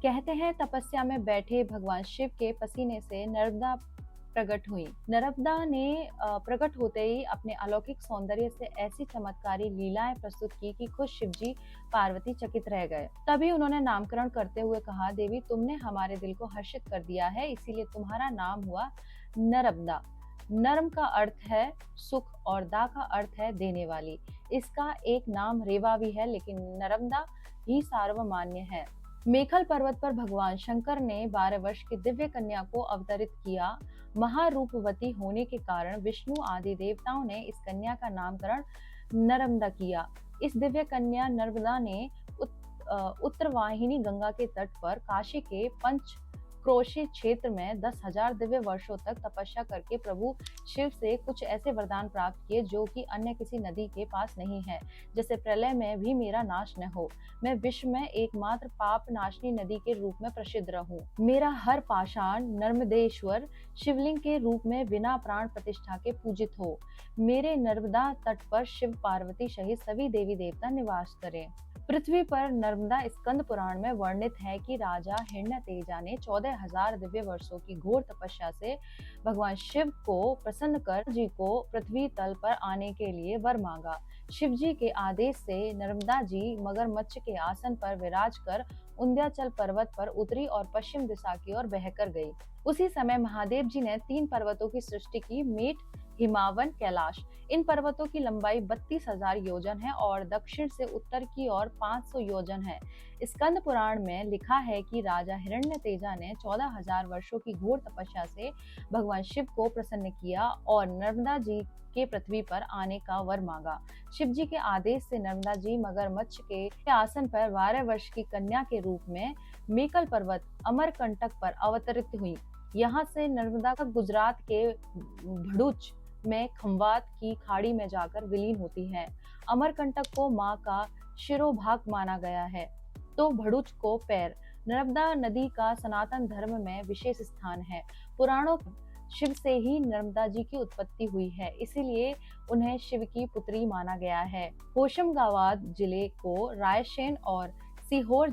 कहते हैं तपस्या में बैठे भगवान शिव के पसीने से नर्मदा प्रकट हुई। नर्मदा ने प्रकट होते ही अपने अलौकिक सौंदर्य से ऐसी चमत्कारी लीलाएं प्रस्तुत की कि खुद शिवजी पार्वती चकित रह गए। तभी उन्होंने नामकरण करते हुए कहा, देवी तुमने हमारे दिल को हर्षित कर दिया है, इसीलिए तुम्हारा नाम हुआ नर्मदा। नर्म का अर्थ है सुख और दा का अर्थ है देने वाली। इसका एक नाम रेवा भी है, लेकिन नर्मदा ही सार्वमान्य है। मेखल पर्वत पर भगवान शंकर ने 12 वर्ष की दिव्य कन्या को अवतरित किया। महारूपवती होने के कारण विष्णु आदि देवताओं ने इस कन्या का नामकरण नर्मदा किया। इस दिव्य कन्या नर्मदा ने उत्तरवाहिनी गंगा के तट पर काशी के पंच क्रोशी क्षेत्र में 10,000 दिव्य वर्षों तक तपस्या करके प्रभु शिव से कुछ ऐसे वरदान प्राप्त किए जो कि अन्य किसी नदी के पास नहीं है। जैसे प्रलय में भी मेरा नाश न हो, मैं विश्व में एकमात्र पाप नाशनी नदी के रूप में प्रसिद्ध रहूं, मेरा हर पाषाण नर्मदेश्वर शिवलिंग के रूप में बिना प्राण प्रतिष्ठा के पूजित हो, मेरे नर्मदा तट पर शिव पार्वती सहित सभी देवी देवता निवास करें। पृथ्वी पर नर्मदा स्कंद पुराण में वर्णित है कि राजा हिरण्यतेजा ने 14,000 दिव्य वर्षों की घोर तपस्या से भगवान शिव को प्रसन्न कर जी को पृथ्वी तल पर आने के लिए वर मांगा। शिव जी के आदेश से नर्मदा जी मगरमच्छ के आसन पर विराज कर उंध्याचल पर्वत पर उतरी और पश्चिम दिशा की ओर बहकर गई। उसी समय महादेव जी ने 3 पर्वतों की सृष्टि की, मेट, हिमावन, कैलाश। इन पर्वतों की लंबाई 32,000 योजन है और दक्षिण से उत्तर की ओर 500 योजन है। स्कंद पुराण में लिखा है कि राजा हिरण्यतेजा ने 14,000 वर्षों की घोर तपस्या से भगवान शिव को प्रसन्न किया और नर्मदा जी के पृथ्वी पर आने का वर मांगा। शिव जी के आदेश से नर्मदा जी मगरमच्छ के आसन पर 12 वर्ष की कन्या के रूप में मेकल पर्वत अमरकंटक पर अवतरित हुई। यहाँ से नर्मदा का गुजरात के भड़ूच में खंवात की खाड़ी में जाकर विलीन होती है। अमरकंटक को मां का शिरोभाग माना गया है, तो भड़ूच को पैर। नर्मदा नदी का सनातन धर्म में विशेष स्थान है। पुराणों शिव से ही नर्मदा जी की उत्पत्ति हुई है, इसीलिए उन्हें शिव की पुत्री माना गया है। होशंगाबाद जिले को रायसेन और सीहोर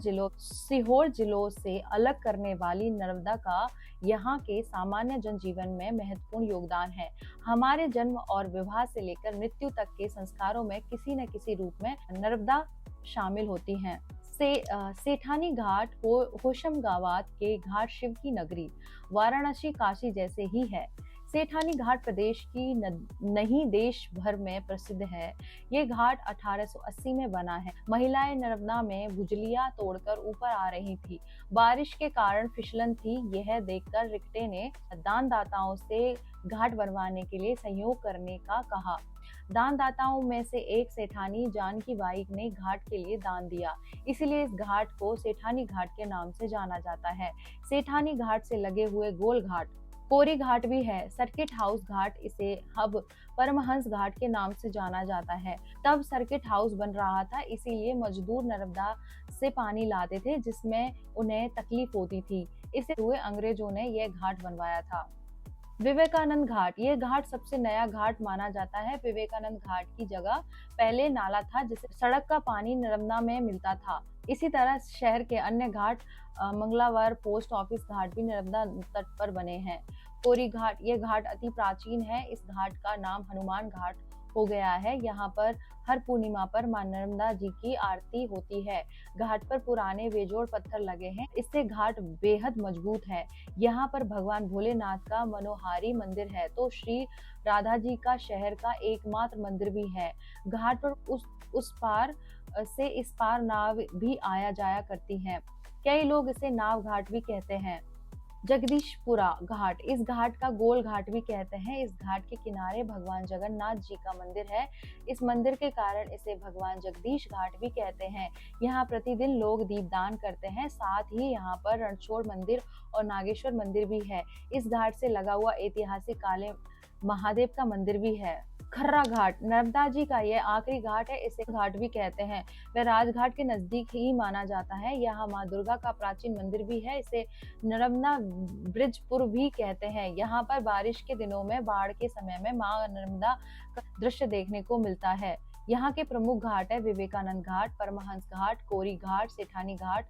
जिलों से अलग करने वाली नर्मदा का यहाँ के सामान्य जनजीवन में महत्वपूर्ण योगदान है। हमारे जन्म और विवाह से लेकर मृत्यु तक के संस्कारों में किसी न किसी रूप में नर्मदा शामिल होती हैं। सेठानी घाट होशंगाबाद के घाट शिव की नगरी, वाराणसी काशी जैसे ही है। सेठानी घाट प्रदेश की नहीं देश भर में प्रसिद्ध है। ये घाट 1880 में बना है। महिलाएं नर्मदा में भुजलिया तोड़कर ऊपर आ रही थी। बारिश के कारण फिसलन थी। यह देखकर रिक्टे ने दानदाताओं से घाट बनवाने के लिए सहयोग करने का कहा। दानदाताओं में से एक सेठानी जानकी बाई ने घाट के लिए दान दिया, इसलिए इस घाट को सेठानी घाट के नाम से जाना जाता है। सेठानी घाट से लगे हुए गोल घाट कोरी घाट भी है। सर्किट हाउस घाट, इसे अब परमहंस घाट के नाम से जाना जाता है। तब सर्किट हाउस बन रहा था, इसीलिए मजदूर नर्मदा से पानी लाते थे, जिसमें उन्हें तकलीफ होती थी। इसे हुए अंग्रेजों ने यह घाट बनवाया था। विवेकानंद घाट, ये घाट सबसे नया घाट माना जाता है। विवेकानंद घाट की जगह पहले नाला था, जिससे सड़क का पानी नर्मदा में मिलता था। इसी तरह शहर के अन्य घाट, मंगलावार पोस्ट ऑफिस घाट भी नर्मदा तट पर बने हैं। कोरी घाट, ये घाट अति प्राचीन है। इस घाट का नाम हनुमान घाट हो गया है। यहाँ पर हर पूर्णिमा पर मां नर्मदा जी की आरती होती है। घाट पर पुराने बेजोड़ पत्थर लगे हैं, इससे घाट बेहद मजबूत है। यहाँ पर भगवान भोलेनाथ का मनोहारी मंदिर है, तो श्री राधा जी का शहर का एकमात्र मंदिर भी है। घाट पर उस पार से इस पार नाव भी आया जाया करती हैं। कई लोग इसे नाव घाट भी कहते हैं। जगदीशपुरा घाट, इस घाट का गोल घाट भी कहते हैं। इस घाट के किनारे भगवान जगन्नाथ जी का मंदिर है। इस मंदिर के कारण इसे भगवान जगदीश घाट भी कहते हैं। यहाँ प्रतिदिन लोग दीपदान करते हैं। साथ ही यहाँ पर रणछोड़ मंदिर और नागेश्वर मंदिर भी है। इस घाट से लगा हुआ ऐतिहासिक काले महादेव का मंदिर भी है। खर्रा घाट, नर्मदा जी का यह आखिरी घाट है, इसे घाट भी कहते हैं। वह राजघाट के नजदीक ही माना जाता है। यहाँ माँ दुर्गा का प्राचीन मंदिर भी है। इसे नर्मदा ब्रिजपुर भी कहते हैं। यहाँ पर बारिश के दिनों में बाढ़ के समय में माँ नर्मदा का दृश्य देखने को मिलता है। यहाँ के प्रमुख घाट है विवेकानंद घाट, परमहंस घाट, कोरी घाट, सेठानी घाट,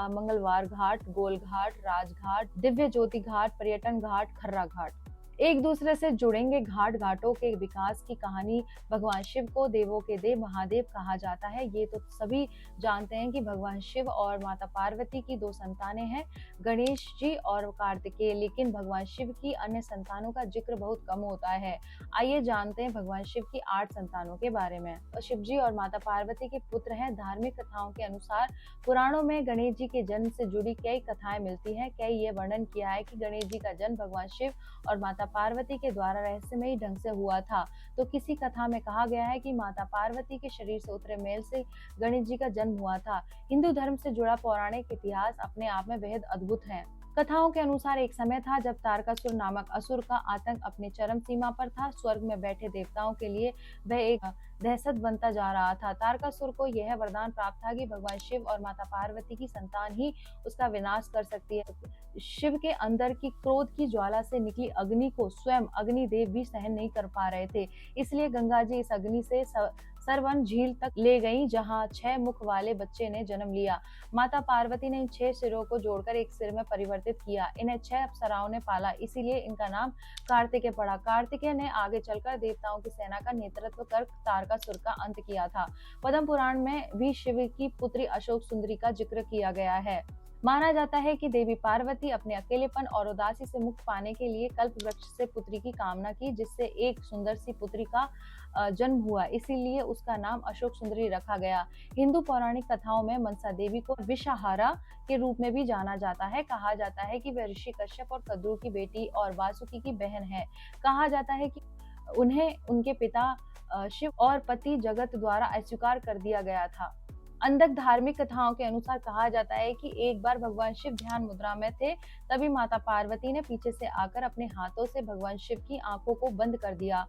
मंगलवार घाट, गोल घाट, राजघाट, दिव्य ज्योति घाट, पर्यटन घाट, खर्रा घाट। एक दूसरे से जुड़ेंगे घाट। घाटों के विकास की कहानी। भगवान शिव को देवों के देव महादेव कहा जाता है। ये तो सभी जानते हैं कि भगवान शिव और माता पार्वती की दो संतानें हैं, गणेश जी और कार्तिकेय, लेकिन भगवान शिव की अन्य संतानों का जिक्र बहुत कम होता है। आइए जानते हैं भगवान शिव की 8 संतानों के बारे में। शिव जी और माता पार्वती के पुत्र हैं। धार्मिक कथाओं के अनुसार पुराणों में गणेश जी के जन्म से जुड़ी कई कथाएं मिलती हैं। कई ये वर्णन किया है कि गणेश जी का जन्म भगवान शिव और माता पार्वती के द्वारा रहस्यमयी ढंग से हुआ था। तो किसी कथा में कहा गया है कि माता पार्वती के शरीर से उतरे मेल से गणेश जी का जन्म हुआ था। हिंदू धर्म से जुड़ा पौराणिक इतिहास अपने आप में बेहद अद्भुत है। कथाओं के अनुसार एक समय था जब तारकासुर नामक असुर का आतंक अपने चरम सीमा पर था। स्वर्ग में बैठे देवताओं के लिए वह एक दहशत बनता जा रहा था। तारकासुर को यह वरदान प्राप्त था कि भगवान शिव और माता पार्वती की संतान ही उसका विनाश कर सकती है। शिव के अंदर की क्रोध की ज्वाला से निकली अग्नि को स्वयं अग्निदेव भी सहन नहीं कर पा रहे थे। इसलिए गंगा जी इस अग्नि से सरवन झील तक ले गई, जहां 6 मुख वाले बच्चे ने जन्म लिया। माता पार्वती ने इन 6 सिरों को जोड़कर एक सिर में परिवर्तित किया। इन्हें 6 अप्सराओं ने पाला, इसीलिए इनका नाम कार्तिकेय पड़ा। कार्तिकेय ने आगे चलकर देवताओं की सेना का नेतृत्व कर तारकासुर का अंत किया था। पद्म पुराण में भी शिव की पुत्री अशोक सुंदरी का जिक्र किया गया है। माना जाता है कि देवी पार्वती अपने अकेलेपन और उदासी से मुक्त पाने के लिए कल्प वृक्ष से पुत्री की कामना की, जिससे एक सुंदर सी पुत्री का जन्म हुआ। इसीलिए उसका नाम अशोक सुंदरी रखा गया। हिंदू पौराणिक कथाओं में मनसा देवी को विषहारा के रूप में भी जाना जाता है। कहा जाता है कि वह ऋषि कश्यप और कद्रू की बेटी और वासुकी की बहन है। कहा जाता है कि उन्हें उनके पिता शिव और पति जगत द्वारा अस्वीकार कर दिया गया था। अंधक धार्मिक कथाओं के अनुसार कहा जाता है कि एक बार भगवान शिव ध्यान मुद्रा में थे, तभी माता पार्वती ने पीछे से आकर अपने हाथों से भगवान शिव की आंखों को बंद कर दिया।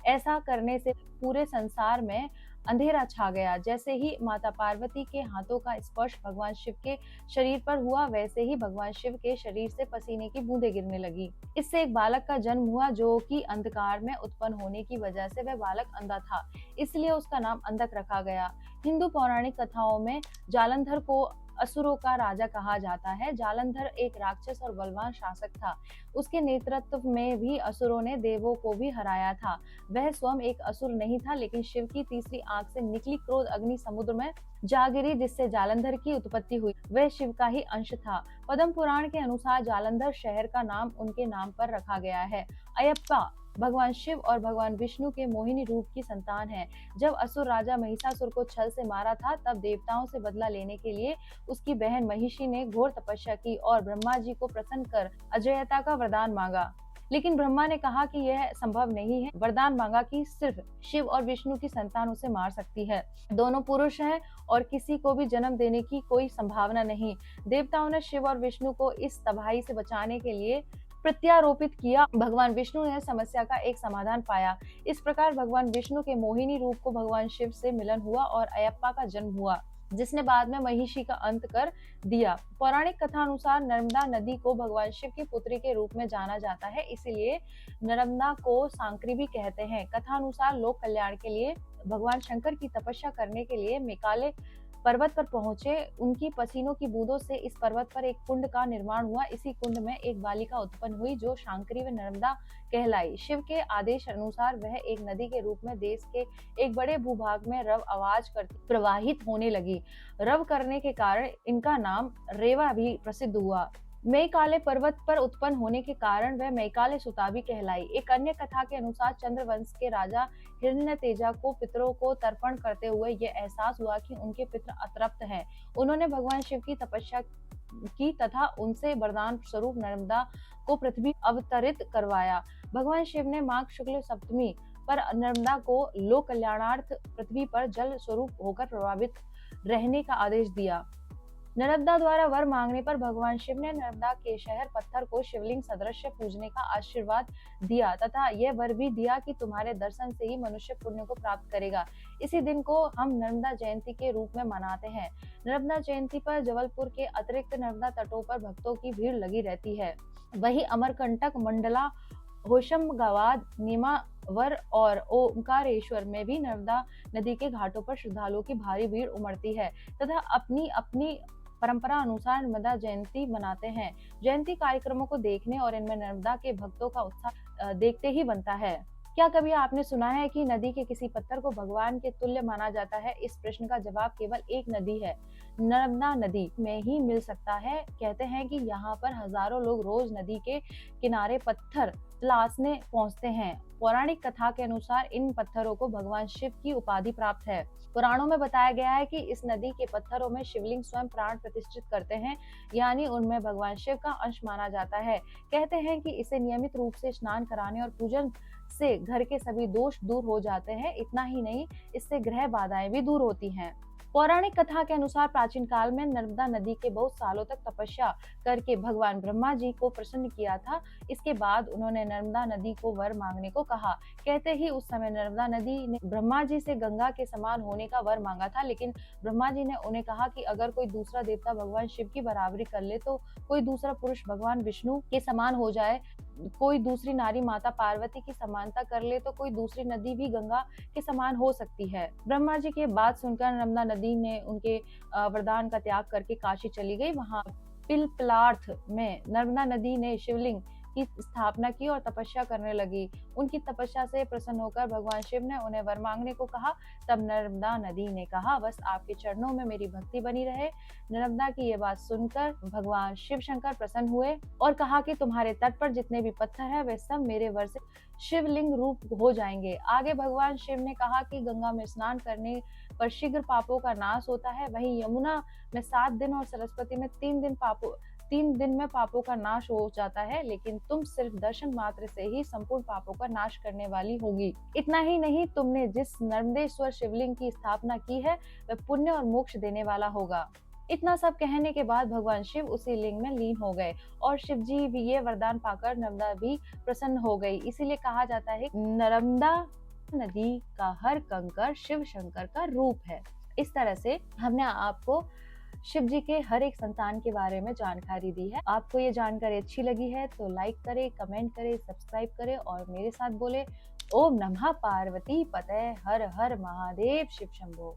ऐसा करने से पूरे संसार में अंधेरा छा गया। जैसे ही माता पार्वती के हाथों का स्पर्श भगवान शिव के शरीर पर हुआ, वैसे ही भगवान शिव के शरीर से पसीने की बूंदें गिरने लगी। इससे एक बालक का जन्म हुआ, जो कि अंधकार में उत्पन्न होने की वजह से वह बालक अंधा था, इसलिए उसका नाम अंधक रखा गया। हिंदू पौराणिक कथाओं में जालंधर को असुरों का राजा कहा जाता है। जालंधर एक राक्षस और बलवान शासक था। उसके नेतृत्व में भी असुरों ने देवों को भी हराया था। वह स्वयं एक असुर नहीं था, लेकिन शिव की तीसरी आंख से निकली क्रोध अग्नि समुद्र में जा गिरी, जिससे जालंधर की उत्पत्ति हुई। वह शिव का ही अंश था। पद्म पुराण के अनुसार जालंधर शहर का नाम उनके नाम पर रखा गया है। अयप्पा भगवान शिव और भगवान विष्णु के मोहिनी रूप की संतान है। जब असुर राजा महिषासुर को छल से मारा था, तब देवताओं से बदला लेने के लिए उसकी बहन महिषी ने घोर तपस्या की और ब्रह्मा जी को प्रसन्न कर अजयता का वरदान मांगा। लेकिन ब्रह्मा ने कहा कि यह संभव नहीं है। वरदान मांगा कि सिर्फ शिव और विष्णु की संतान उसे मार सकती है। दोनों पुरुष हैं और किसी को भी जन्म देने की कोई संभावना नहीं। देवताओं ने शिव और विष्णु को इस तबाही से बचाने के लिए प्रत्यारोपित किया। भगवान विष्णु ने समस्या का एक समाधान पाया। इस प्रकार भगवान विष्णु के मोहिनी रूप को भगवान शिव से मिलन हुआ और अयप्पा का जन्म हुआ, जिसने बाद में महिषी का अंत कर दिया। पौराणिक कथा अनुसार नर्मदा नदी को भगवान शिव की पुत्री के रूप में जाना जाता है, इसीलिए नर्मदा को सांकरी भी कहते हैं। कथा अनुसार लोक कल्याण के लिए भगवान शंकर की तपस्या करने के लिए मेकाले पर्वत पर पहुंचे। उनकी पसीनों की बूंदों से इस पर्वत पर एक कुंड का निर्माण हुआ। इसी कुंड में एक बालिका उत्पन्न हुई, जो शांकरी व नर्मदा कहलाई। शिव के आदेश अनुसार वह एक नदी के रूप में देश के एक बड़े भूभाग में रव आवाज करती प्रवाहित होने लगी। रव करने के कारण इनका नाम रेवा भी प्रसिद्ध हुआ। मैकाले पर्वत पर उत्पन्न होने के कारण वह मैकाले सुता भी कहलाई। एक अन्य कथा के अनुसार चंद्रवंश के राजा हिरण्यतेजा को पितरों को तर्पण करते हुए यह एहसास हुआ कि उनके पितर अतृप्त हैं। उन्होंने भगवान शिव की तपस्या की तथा उनसे वरदान स्वरूप नर्मदा को पृथ्वी अवतरित करवाया। भगवान शिव ने माघ शुक्ल सप्तमी पर नर्मदा को लोक कल्याणार्थ पृथ्वी पर जल स्वरूप होकर प्रभावित रहने का आदेश दिया। नर्मदा द्वारा वर मांगने पर भगवान शिव ने नर्मदा के शहर पत्थर को शिवलिंग सदृश पूजने का आशीर्वाद दिया तथा यह वर भी दिया कि तुम्हारे दर्शन से ही मनुष्य पुण्य को प्राप्त करेगा। इसी दिन को हम नर्मदा जयंती के रूप में मनाते हैं। नर्मदा जयंती पर जबलपुर के अतिरिक्त नर्मदा तटों पर भक्तों की भीड़ लगी रहती है। वही अमरकंटक, मंडला, होशंगाबाद, नीमा वर और ओंकारेश्वर में भी नर्मदा नदी के घाटों पर श्रद्धालुओं की भारी भीड़ उमड़ती है तथा अपनी अपनी परंपरा अनुसार नर्मदा जयंती मनाते हैं। जयंती कार्यक्रमों को देखने और इनमें नर्मदा के भक्तों का उत्साह देखते ही बनता है। क्या कभी आपने सुना है कि नदी के किसी पत्थर को भगवान के तुल्य माना जाता है? इस प्रश्न का जवाब केवल एक नदी है, नर्मदा नदी में ही मिल सकता है। कहते हैं कि यहाँ पर हजारों लोग रोज नदी के किनारे पत्थर तलाशने पहुंचते हैं। पौराणिक कथा के अनुसार इन पत्थरों को भगवान शिव की उपाधि प्राप्त है। पुराणों में बताया गया है कि इस नदी के पत्थरों में शिवलिंग स्वयं प्राण प्रतिष्ठित करते हैं, यानी उनमें भगवान शिव का अंश माना जाता है। कहते हैं कि इसे नियमित रूप से स्नान कराने और पूजन से घर के सभी दोष दूर हो जाते हैं। इतना ही नहीं, इससे ग्रह बाधाएं भी दूर होती हैं। पौराणिक कथा के अनुसार प्राचीन काल में नर्मदा नदी के बहुत सालों तक तपस्या करके भगवान ब्रह्मा जी को प्रसन्न किया था। इसके बाद उन्होंने नर्मदा नदी को वर मांगने को कहा। कहते ही उस समय नर्मदा नदी ने ब्रह्मा जी से गंगा के समान होने का वर मांगा था, लेकिन ब्रह्मा जी ने उन्हें कहा कि अगर कोई दूसरा देवता भगवान शिव की बराबरी कर ले, तो कोई दूसरा पुरुष भगवान विष्णु के समान हो जाए, कोई दूसरी नारी माता पार्वती की समानता कर ले, तो कोई दूसरी नदी भी गंगा के समान हो सकती है। ब्रह्मा जी की बात सुनकर नर्मदा नदी ने उनके वरदान का त्याग करके काशी चली गई। वहां पिलपलार्थ में नर्मदा नदी ने शिवलिंग की स्थापना की और तपस्या करने लगी। उनकी तपस्या से प्रसन्न होकर भगवान शिव ने उन्हें वर मांगने को कहा। तब नर्मदा नदी ने कहा, बस आपके चरणों में मेरी भक्ति बनी रहे। नर्मदा की ये बात सुनकर भगवान शिव शंकर प्रसन्न हुए और कहा कि तुम्हारे तट पर जितने भी पत्थर हैं वे सब मेरे वर से शिवलिंग रूप हो जाएंगे। आगे भगवान शिव ने कहा कि गंगा में स्नान करने पर शीघ्र पापों का नाश होता है, वहीं यमुना में 7 दिन और सरस्वती में 3 दिन में पापों का नाश हो जाता है, लेकिन तुम सिर्फ दर्शन मात्र से ही संपूर्ण पापों का नाश करने वाली होगी। इतना ही नहीं, तुमने जिस नर्मदेश्वर शिवलिंग की स्थापना की है वह पुण्य और मोक्ष देने वाला होगा। इतना सब कहने के बाद भगवान शिव उसी लिंग में लीन हो गए और शिव जी भी ये वरदान पाकर नर्मदा भी प्रसन्न हो गई। इसीलिए कहा जाता है नर्मदा नदी का हर कंकर शिव शंकर का रूप है। इस तरह से हमने आपको शिव जी के हर एक संतान के बारे में जानकारी दी है। आपको ये जानकारी अच्छी लगी है तो लाइक करें, कमेंट करें, सब्सक्राइब करें और मेरे साथ बोले ओम नमः पार्वती पतये हर हर महादेव शिव शंभो।